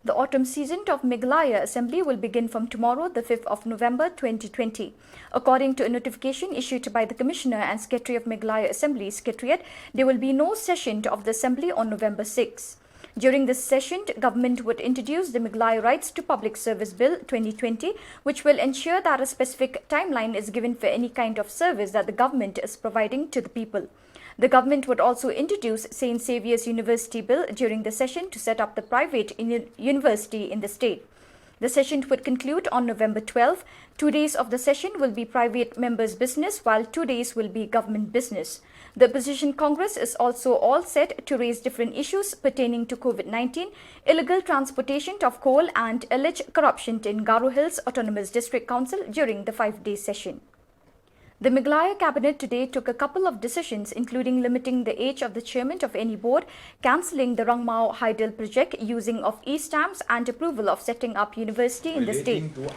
The autumn season of Meghalaya Assembly will begin from tomorrow, the 5th of November 2020. According to a notification issued by the Commissioner and Secretary of Meghalaya Assembly Secretariat, there will be no session of the Assembly on November 6. During this session, government would introduce the Meghalaya Rights to Public Service Bill 2020, which will ensure that a specific timeline is given for any kind of service that the government is providing to the people. The government would also introduce St. Saviour's University Bill during the session to set up the private university in the state. The session would conclude on November 12. 2 days of the session will be private members' business, while 2 days will be government business. The Opposition Congress is also all set to raise different issues pertaining to COVID-19, illegal transportation of coal and alleged corruption in Garo Hills Autonomous District Council during the 5-day session. The Meghalaya Cabinet today took a couple of decisions, including limiting the age of the chairman of any board, cancelling the Rangmao Hydel project, using of e-stamps and approval of setting up university in the state.